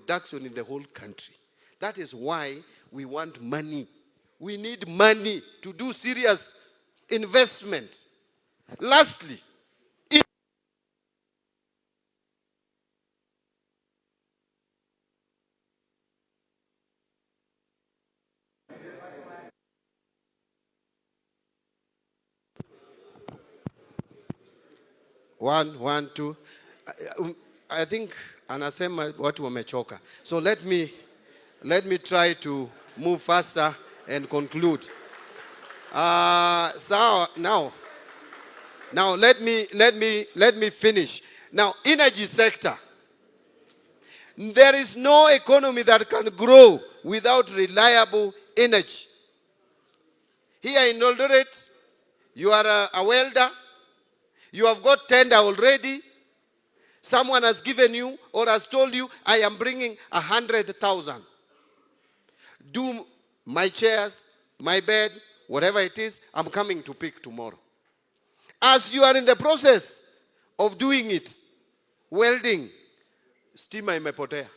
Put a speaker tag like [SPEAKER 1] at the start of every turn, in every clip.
[SPEAKER 1] production in the whole country. That is why we want money. We need money to do serious investment. Lastly, one, two. I think anasema watu wamechoka. So let me try to move faster and conclude. So now let me finish. Now, energy sector. There is no economy that can grow without reliable energy. Here in Eldoret, you are a welder. You have got tender already. Someone has given you or has told you, I am bringing 100,000. Do my chairs, my bed, whatever it is, I'm coming to pick tomorrow. As you are in the process of doing it, welding, stima imepotea.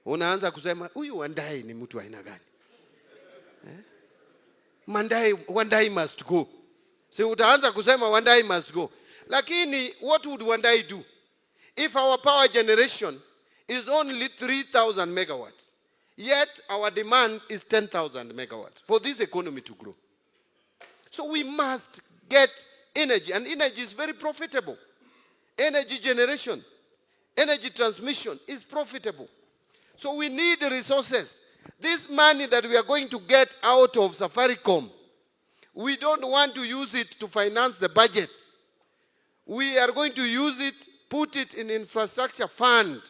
[SPEAKER 1] Unaanza kusema, huyu Wandai ni mtu aina gani? Wandai must go. So utaanza kusema Wandai must go. Lakini what would Wandai do? If our power generation is only 3,000 megawatts, yet our demand is 10,000 megawatts for this economy to grow. So we must get energy, and energy is very profitable. Energy generation, energy transmission is profitable. So we need resources. This money that we are going to get out of Safaricom, we don't want to use it to finance the budget. We are going to use it, put it in infrastructure fund.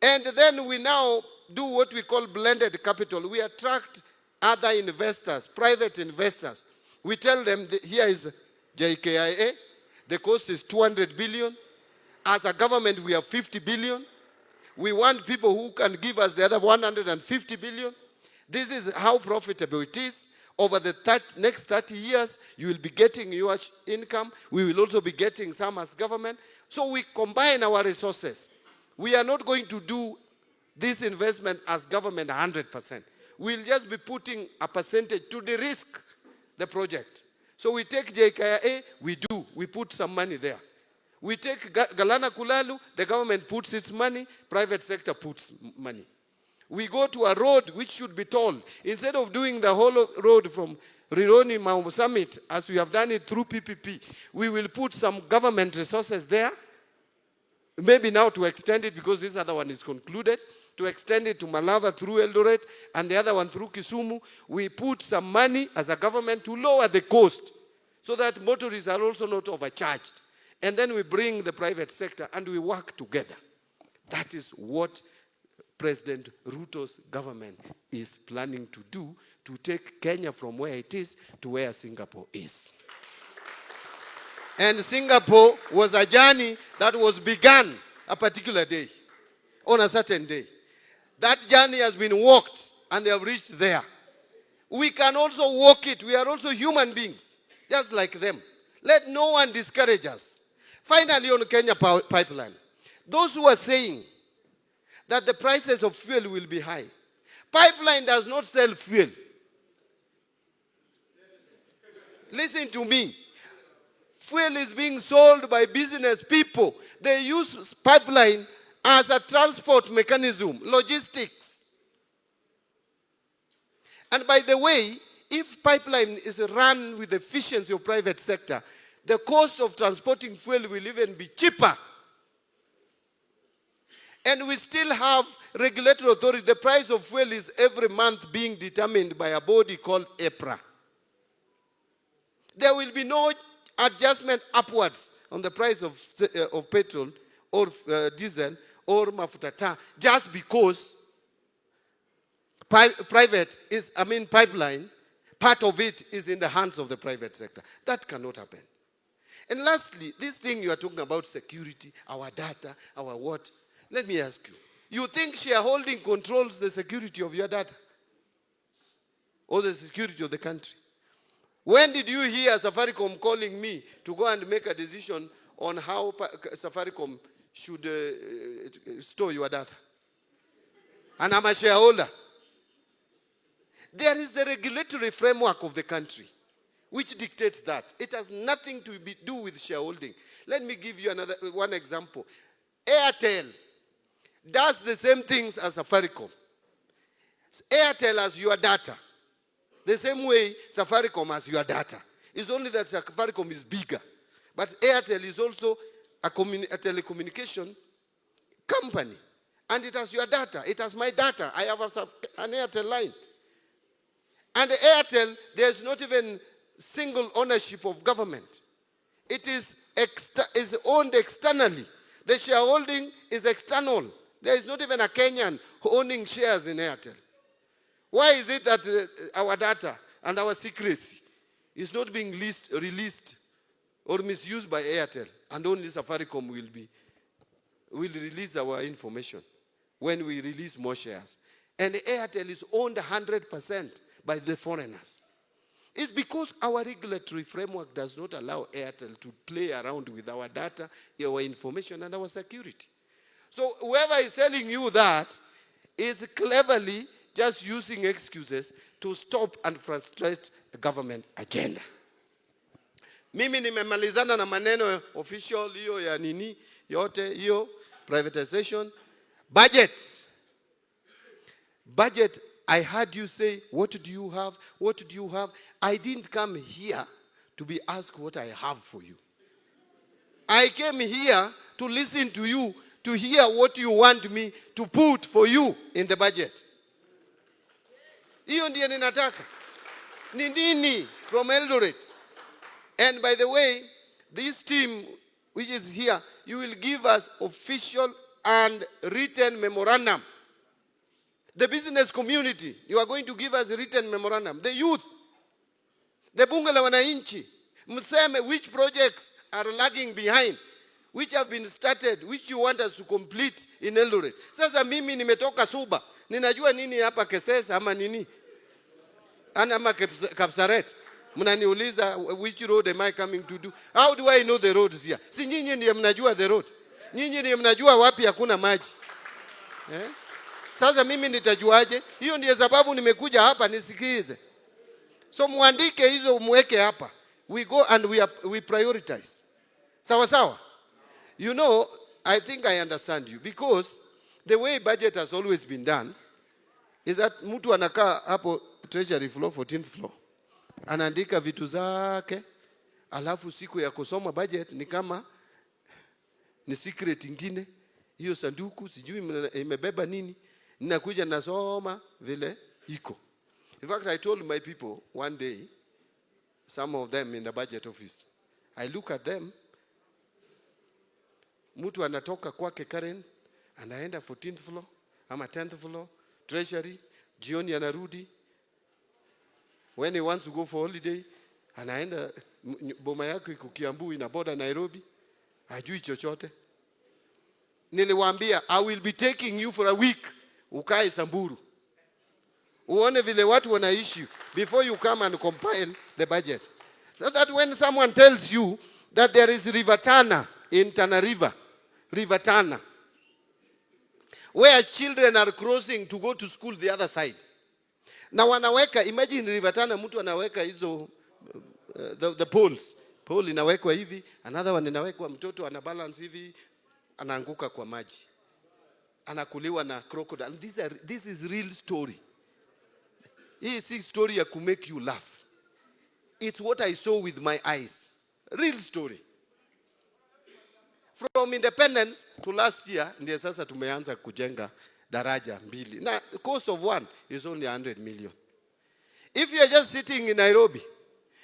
[SPEAKER 1] And then we now do what we call blended capital. We attract other investors, private investors. We tell them, here is JKIA. The cost is 200 billion. As a government, we have 50 billion. We want people who can give us the other 150 billion. This is how profitable it is. Over the next 30 years, you will be getting your income. We will also be getting some as government. So we combine our resources. We are not going to do this investment as government 100%. We'll just be putting a percentage to de-risk the project. So we take JKIA, we put some money there. We take Galana Kulalu, the government puts its money, private sector puts money. We go to a road which should be tolled. Instead of doing the whole road from Rironi Mount Summit, as we have done it through PPP, we will put some government resources there. Maybe now to extend it, because this other one is concluded, to extend it to Malava through Eldoret, and the other one through Kisumu. We put some money as a government to lower the cost, so that motorists are also not overcharged. And then we bring the private sector and we work together. That is what President Ruto's government is planning to do, to take Kenya from where it is to where Singapore is. And Singapore was a journey that was begun a particular day, on a certain day. That journey has been walked and they have reached there. We can also walk it. We are also human beings, just like them. Let no one discourage us. Finally, on Kenya pipeline, those who are saying that the prices of fuel will be high. Pipeline does not sell fuel. Listen to me. Fuel is being sold by business people. They use pipeline as a transport mechanism, logistics. And by the way, if pipeline is run with efficiency of private sector, the cost of transporting fuel will even be cheaper. And we still have regulatory authority. The price of fuel is every month being determined by a body called EPRA. There will be no adjustment upwards on the price of petrol or diesel or mafuta just because pipeline, part of it is in the hands of the private sector. That cannot happen. And lastly, this thing you are talking about, security, our data, our what? Let me ask you. You think shareholding controls the security of your data? Or the security of the country? When did you hear Safaricom calling me to go and make a decision on how Safaricom should store your data. And I'm a shareholder. There is the regulatory framework of the country which dictates that. It has nothing to do with shareholding. Let me give you one example. Airtel does the same things as Safaricom. Airtel has your data. The same way Safaricom has your data. It's only that Safaricom is bigger. But Airtel is also a telecommunication company. And it has your data. It has my data. I have an Airtel line. And Airtel, there's not even single ownership of government. It is owned externally. The shareholding is external. There is not even a Kenyan owning shares in Airtel. Why is it that our data and our secrecy is not being released or misused by Airtel, and only Safaricom will release our information when we release more shares? And Airtel is owned 100% by the foreigners. It's because our regulatory framework does not allow Airtel to play around with our data, our information, and our security. So whoever is telling you that is cleverly just using excuses to stop and frustrate the government agenda. Mimi nimemalizana na maneno official hiyo ya nini yote hiyo privatization. Budget, I heard you say, what do you have? What do you have? I didn't come here to be asked what I have for you. I came here to listen to you, to hear what you want me to put for you in the budget. Hiyo ndiye ninataka. Ni nini from Eldoret? And by the way, this team which is here, you will give us official and written memorandum. The business community, you are going to give us a written memorandum. The youth, the bunge la wananchi, mseme which projects are lagging behind, which have been started, which you want us to complete in Eldoret. Sasa mimi nimetoka Suba, ninajua nini hapa Kesesa ama nini? Ama Kapsaret. Mnaniuliza which road am I coming to do? How do I know the roads here? Si nyinyi ndiye mnajua the road. Nyinyi ndiye mnajua wapi hakuna maji. Sasa mimi nitajuaje? Hiyo ndiye sababu nimekuja hapa nisikize. So muandike hizo muweke hapa. We go and we prioritize. Sawa sawa? You know, I think I understand you, because the way budget has always been done is that mtu anakaa hapo treasury floor, 14th floor. Anaandika vitu zake, alafu siku ya kusoma budget ni kama ni secret ingine. Hiyo sanduku sijui imebeba nini. Ninakuja nasoma vile iko. In fact, I told my people one day, some of them in the budget office, I look at them, mtu anatoka kwake Karen, anaenda 14th floor, ama 10th floor, treasury, jioni anarudi. When he wants to go for holiday, anaenda boma yake iko Kiambu ina border Nairobi, hajui chochote. Niliwaambia, I will be taking you for a week, ukae Samburu. Uone vile watu wanaishi before you come and compile the budget. So that when someone tells you that there is River Tana in Tana River, River Tana, where children are crossing to go to school the other side. Na wanaweka, imagine River Tana, mtu anaweka hizo the poles. Pole inawekwa hivi, another one inawekwa, mtoto ana balance hivi, anaanguka kwa maji. Anakuliwa na crocodile. This is real story. Hii si story ya to make you laugh. It's what I saw with my eyes. Real story. From independence to last year, ndiye sasa tumeanza kujenga daraja 2. Na cost of one is only 100 million. If you are just sitting in Nairobi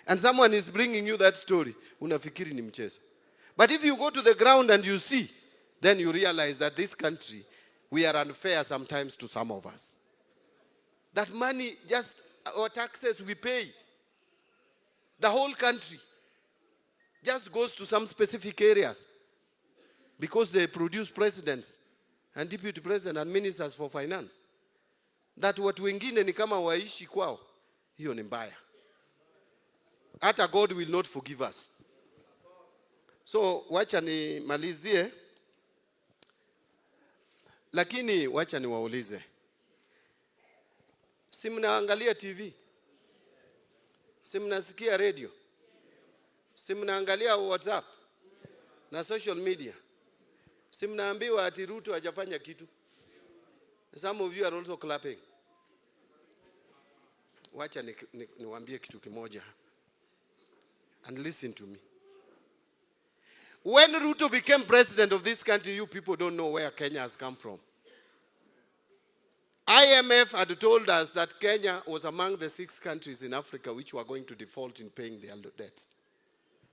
[SPEAKER 1] and someone is bringing you that story, unafikiri ni mchezo. But if you go to the ground and you see, then you realize that this country, we are unfair sometimes to some of us. That money, just our taxes we pay, the whole country just goes to some specific areas because they produce presidents and deputy president and ministers for finance. That watu wengine ni kama waishi kwao, hiyo ni mbaya. Hata God will not forgive us. So wacha nimalizie Lakini wacha niwaulize. Si mnaangalia TV? Si mnasikia radio? Si mnaangalia WhatsApp na social media? Si mnaambiwa ati Ruto hajafanya kitu? Some of you are also clapping. Wacha niwaambie kitu kimoja. And listen to me. When Ruto became president of this country, you people don't know where Kenya has come from. IMF had told us that Kenya was among the 6 countries in Africa which were going to default in paying their debts.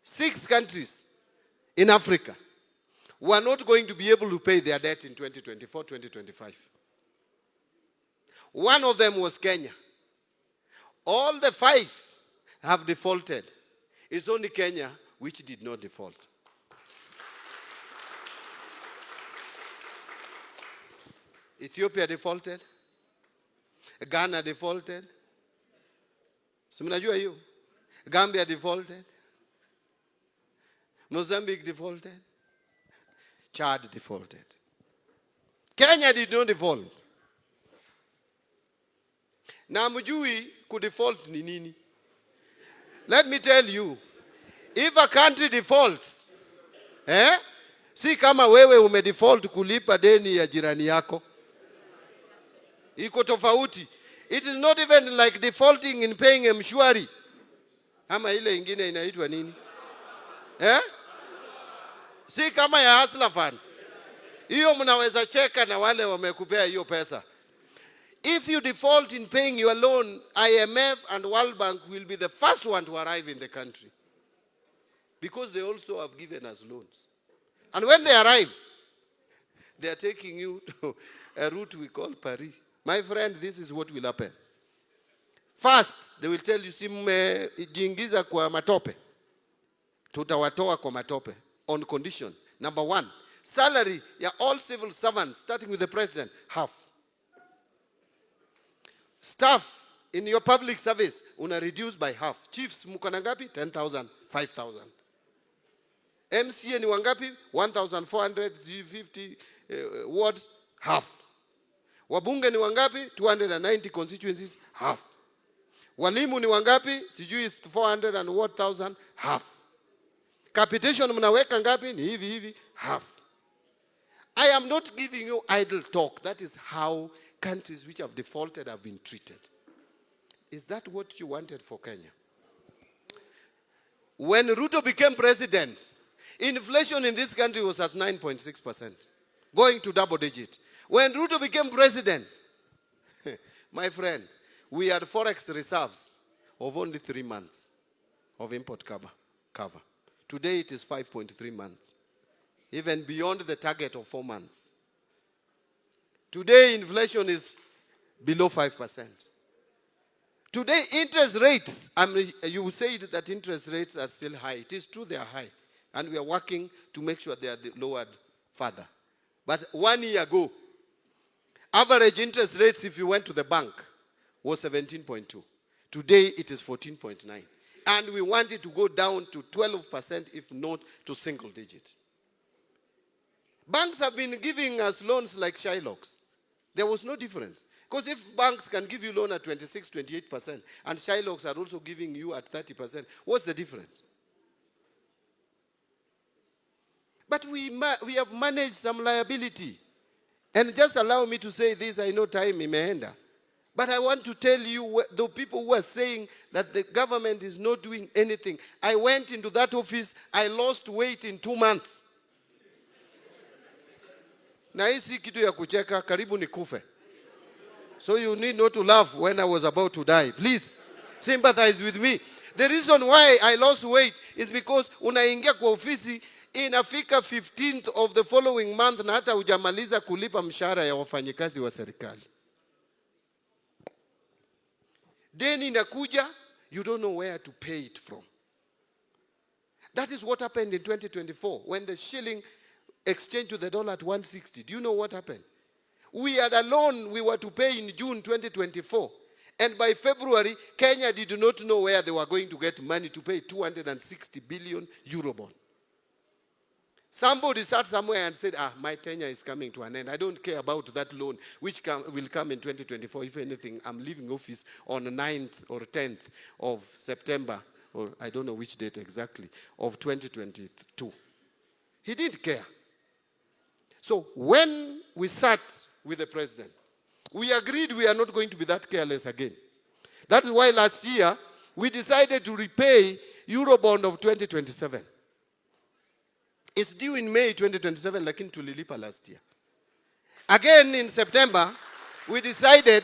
[SPEAKER 1] 6 countries in Africa were not going to be able to pay their debt in 2024, 2025. One of them was Kenya. All the 5 have defaulted. It's only Kenya which did not default. Ethiopia defaulted. Ghana defaulted. Si mnajua hiyo? Gambia defaulted. Mozambique defaulted. Chad defaulted. Kenya did not default. Na mjui kudefault ni nini? Let me tell you, if a country defaults, si kama wewe umedefault kulipa deni ya jirani yako. Iko tofauti. It is not even like defaulting in paying mshwari. Ama ile ingine inaitwa nini? Si kama ya Hustler Fund. Hiyo mnaweza cheka na wale wamekupea hiyo pesa. If you default in paying your loan, IMF and World Bank will be the first one to arrive in the country. Because they also have given us loans. And when they arrive, they are taking you to a route we call Paris. My friend, this is what will happen. First, they will tell you, jiingiza kwa matope. Tutawatoa kwa matope. On condition. Number 1, salary ya all civil servants, starting with the president, half. Staff in your public service, una reduce by half. Chiefs mko na ngapi? 10,000, 5,000. MCA ni wangapi? 1,450 wards, half. Wabunge ni wangapi? 290 constituencies, half. Walimu ni wangapi? Sijui 400 and what thousand, half. Capitation mnaweka ngapi? Ni hivi, half. I am not giving you idle talk. That is how countries which have defaulted have been treated. Is that what you wanted for Kenya? When Ruto became president, inflation in this country was at 9.6%, going to double digit. When Ruto became president, my friend, we had forex reserves of only 3 months of import cover. Today it is 5.3 months, even beyond the target of 4 months. Today inflation is below 5%. Today interest rates, you say that interest rates are still high. It is true they are high. And we are working to make sure they are lowered further. But 1 year ago, average interest rates, if you went to the bank, was 17.2. Today, it is 14.9. And we want it to go down to 12%, if not to single digit. Banks have been giving us loans like Shylocks. There was no difference. Because if banks can give you loan at 26, 28%, and Shylocks are also giving you at 30%, what's the difference? But we have managed some liability. And just allow me to say this, I know time imeenda. But I want to tell you, the people who are saying that the government is not doing anything. I went into that office, I lost weight in 2 months. Na hii si kitu ya kucheka, karibu nikufe. So you need not to laugh when I was about to die. Please, sympathize with me. The reason why I lost weight is because unaingia kwa ofisi, inafika 15th of the following month na hata hujamaliza kulipa mshahara ya wafanyikazi wa serikali. Deni inakuja, you don't know where to pay it from. That is what happened in 2024 when the shilling exchanged to the dollar at 160. Do you know what happened? We had a loan we were to pay in June 2024. And by February, Kenya did not know where they were going to get money to pay 260 billion euro bond. Somebody sat somewhere and said, my tenure is coming to an end. I don't care about that loan, which will come in 2024. If anything, I'm leaving office on the 9th or 10th of September, or I don't know which date exactly, of 2022. He didn't care. So when we sat with the president, we agreed we are not going to be that careless again. That is why last year, we decided to repay Eurobond of 2027. It's due in May 2027, like in tulilipa last year. Again, in September, we decided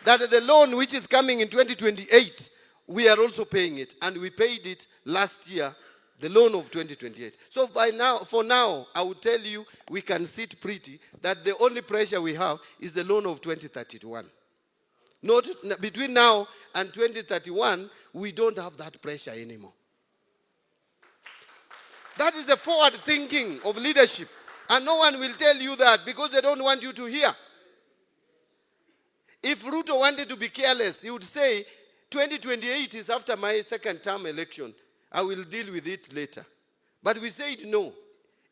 [SPEAKER 1] that the loan which is coming in 2028, we are also paying it. And we paid it last year, the loan of 2028. So for now, I will tell you, we can sit pretty that the only pressure we have is the loan of 2031. Not between now and 2031, we don't have that pressure anymore. That is the forward thinking of leadership. And no one will tell you that because they don't want you to hear. If Ruto wanted to be careless, he would say, 2028 is after my second term election. I will deal with it later. But we said no.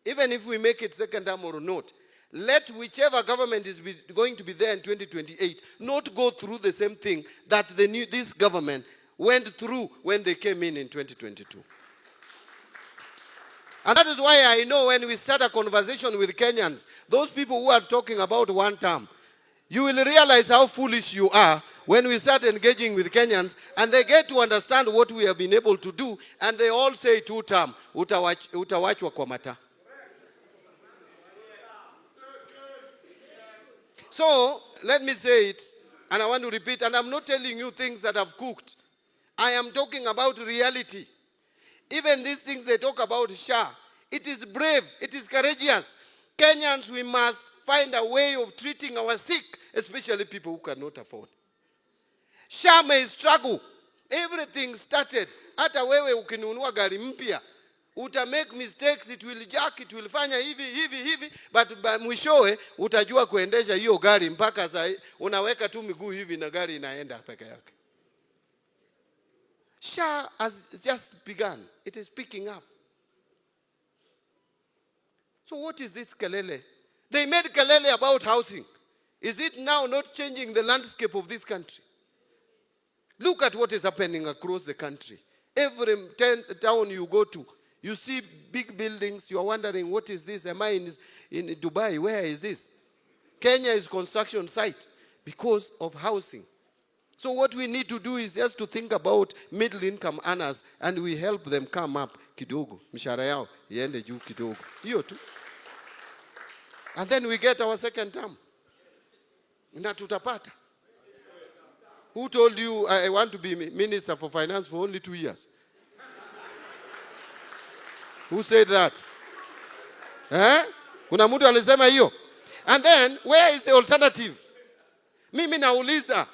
[SPEAKER 1] Even if we make it second term or not, let whichever government is going to be there in 2028 not go through the same thing that this government went through when they came in 2022. And that is why I know when we start a conversation with Kenyans, those people who are talking about one term, you will realize how foolish you are when we start engaging with Kenyans and they get to understand what we have been able to do and they all say 2 term, utawachwa kwa mata. So, let me say it, and I want to repeat, and I'm not telling you things that I've cooked. I am talking about reality. Even these things they talk about SHA, it is brave, it is courageous. Kenyans, we must find a way of treating our sick, especially people who cannot afford. SHA may struggle. Everything started. Hata wewe ukinunua gari mpya, uta make mistakes, it will jack, it will fanya hivi, but mwishowe utajua kuendesha hiyo gari mpaka saa unaweka tu miguu hivi na gari inaenda peke yake. SHA has just begun. It is picking up. So what is this kelele? They made kelele about housing. Is it now not changing the landscape of this country? Look at what is happening across the country. Every town you go to, you see big buildings. You are wondering, what is this? Am I in Dubai? Where is this? Kenya is construction site because of housing. So what we need to do is just to think about middle income earners and we help them come up kidogo. Mishahara yao iende juu kidogo. Hiyo tu. And then we get our second term. Na tutapata. Who told you I want to be Minister for Finance for only 2 years? Who said that? Kuna mtu alisema hiyo? And then, where is the alternative? Mimi nauliza,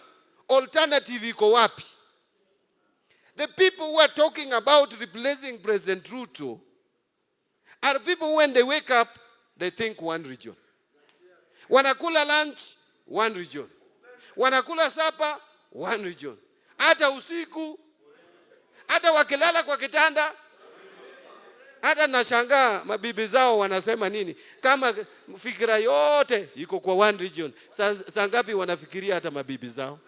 [SPEAKER 1] alternative iko wapi? The people who are talking about replacing President Ruto are people when they wake up, they think one region. Wanakula lunch, one region. Wanakula supper, one region. Hata usiku, hata wakilala kwa kitanda, hata nashangaa mabibi zao wanasema nini? Kama fikira yote iko kwa one region, saa ngapi wanafikiria hata mabibi zao?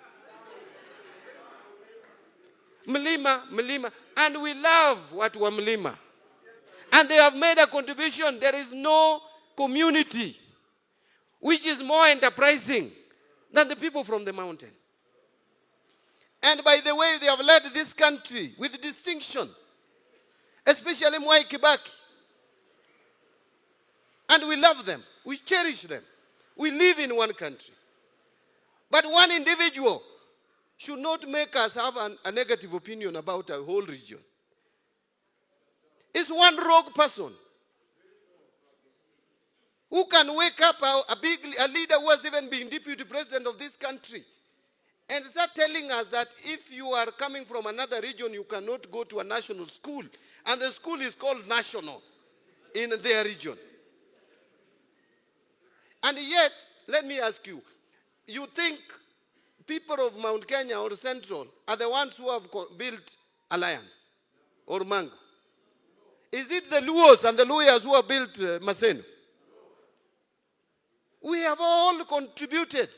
[SPEAKER 1] Mlima. And we love watu wa mlima. And they have made a contribution. There is no community which is more enterprising than the people from the mountain. And by the way, they have led this country with distinction, especially Mwai Kibaki. And we love them. We cherish them. We live in one country. But one individual should not make us have a negative opinion about a whole region. It's one rogue person who can wake up a leader who has even been deputy president of this country and start telling us that if you are coming from another region, you cannot go to a national school. And the school is called national in their region. And yet, let me ask you, you think people of Mount Kenya or Central are the ones who have built Alliance or Mango? Is it the Luos and the lawyers who have built Maseno? We have all contributed.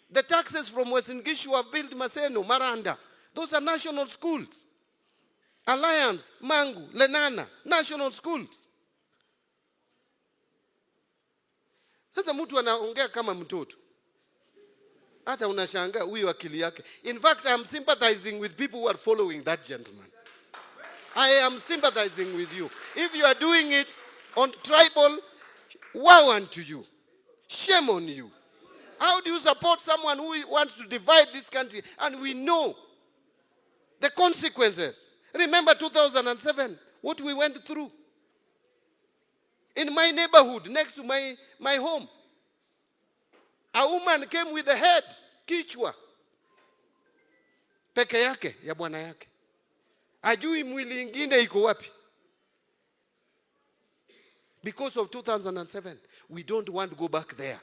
[SPEAKER 1] The taxes from Western Gishu have built Maseno, Maranda. Those are national schools. Alliance, Mangu, Lenana, national schools. Sasa mtu anaongea kama mtoto. Hata unashangaa huyu akili yake. In fact, I am sympathizing with people who are following that gentleman. I am sympathizing with you. If you are doing it on tribal, woe unto you. Shame on you. How do you support someone who wants to divide this country? And we know the consequences. Remember 2007, what we went through. In my neighborhood, next to my home, a woman came with a head, kichwa, peke yake, ya bwana yake. Ajui mwili ingine iko wapi. Because of 2007, we don't want to go back there.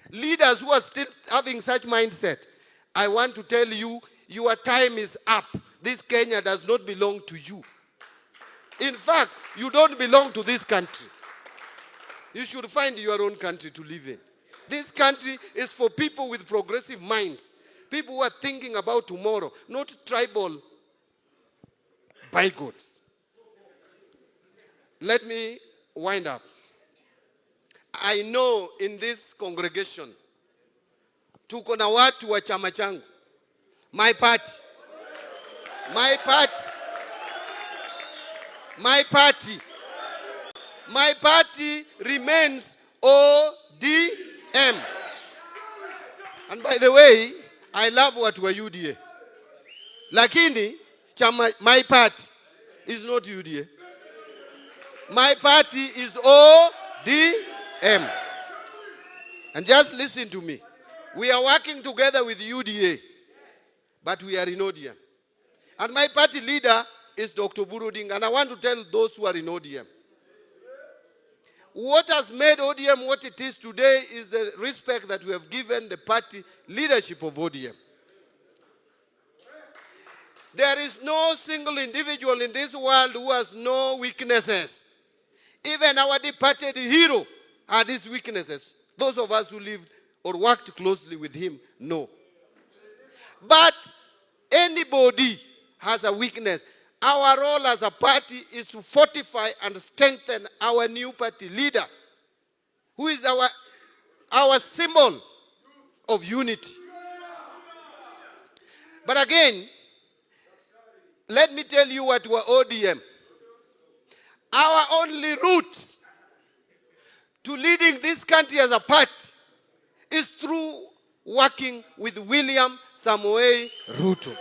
[SPEAKER 1] Leaders who are still having such mindset, I want to tell you, your time is up. This Kenya does not belong to you. In fact, you don't belong to this country. You should find your own country to live in. This country is for people with progressive minds. People who are thinking about tomorrow, not tribal bygones. Let me wind up. I know in this congregation, tuko na watu wa chama changu. My party. My party. My party. My party remains ODM. And by the way, I love what we UDA. Lakini, my party is not UDA. My party is ODM. And just listen to me. We are working together with UDA, but we are in ODM. And my party leader is Dr. Buruding, and I want to tell those who are in ODM. What has made ODM what it is today is the respect that we have given the party leadership of ODM. There is no single individual in this world who has no weaknesses. Even our departed hero had his weaknesses. Those of us who lived or worked closely with him know. But anybody has a weakness. Our role as a party is to fortify and strengthen our new party leader, who is our symbol of unity. But again, let me tell you what we're ODM. Our only route to leading this country as a party is through working with William Samoei Ruto.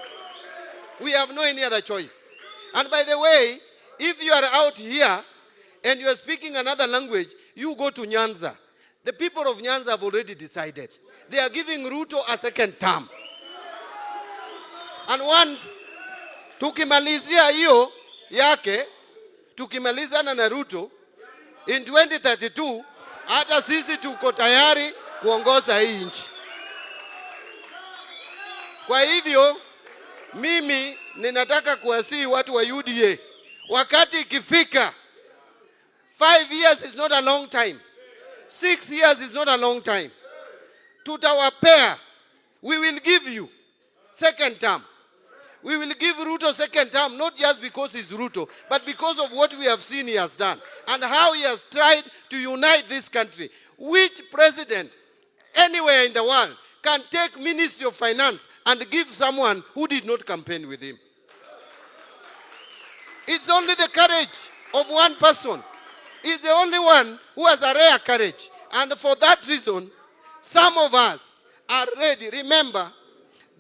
[SPEAKER 1] We have no any other choice. And by the way, if you are out here and you are speaking another language, you go to Nyanza. The people of Nyanza have already decided. They are giving Ruto a second term. And once tukimalizia hiyo yake, tukimalizana na Ruto, in 2032, hata sisi tuko tayari kuongoza hii nchi. Kwa hivyo, mimi ninataka kuwasihi watu wa UDA. Wakati ikifika, 5 years is not a long time. 6 years is not a long time. Tutawapea, we will give you second term. We will give Ruto second term, not just because he's Ruto, but because of what we have seen he has done and how he has tried to unite this country. Which president anywhere in the world can take Ministry of Finance and give someone who did not campaign with him? It's only the courage of one person. He's the only one who has a rare courage. And for that reason, some of us are ready. Remember,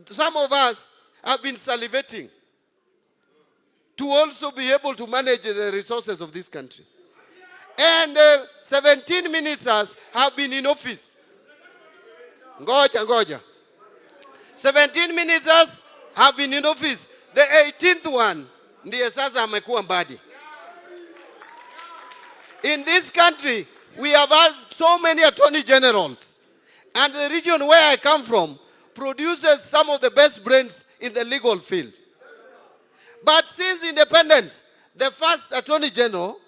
[SPEAKER 1] some of us have been salivating to also be able to manage the resources of this country. And 17 ministers have been in office. Ngoja. 17 ministers have been in office. The 18th one, ndiye sasa amekuwa Mbadi. In this country, we have had so many attorney generals. And the region where I come from produces some of the best brains in the legal field. But since independence, The first Attorney General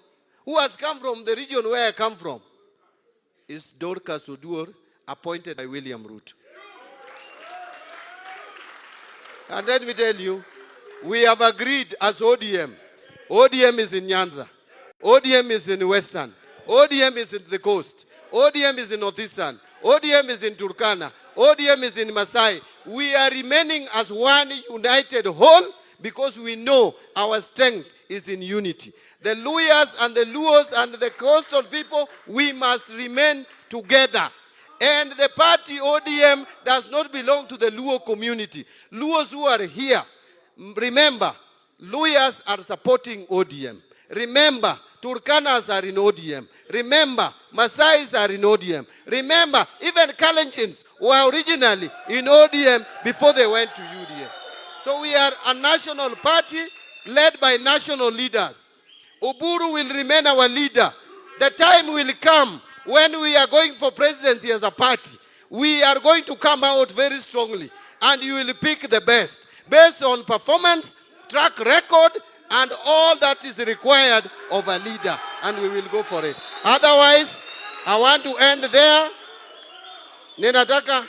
[SPEAKER 1] who has come from the region where I come from is Dorcas Oduor, appointed by William Ruto. And let me tell you, we have agreed as ODM. ODM is in Nyanza. ODM is in Western. ODM is in the coast. ODM is in Northeastern. ODM is in Turkana. ODM is in Masai. We are remaining as one united whole because we know our strength is in unity. The Luyas and the Luos and the coastal people, we must remain together. And the party ODM does not belong to the Luo community. Luos who are here, remember, Luyas are supporting ODM. Remember, Turkanas are in ODM. Remember, Masais are in ODM. Remember, even Kalenjins were originally in ODM before they went to UDM. So we are a national party led by national leaders. Oburu will remain our leader. The time will come when we are going for presidency as a party. We are going to come out very strongly, and you will pick the best based on performance, track record, and all that is required of a leader, and we will go for it. Otherwise, I want to end there. Ninataka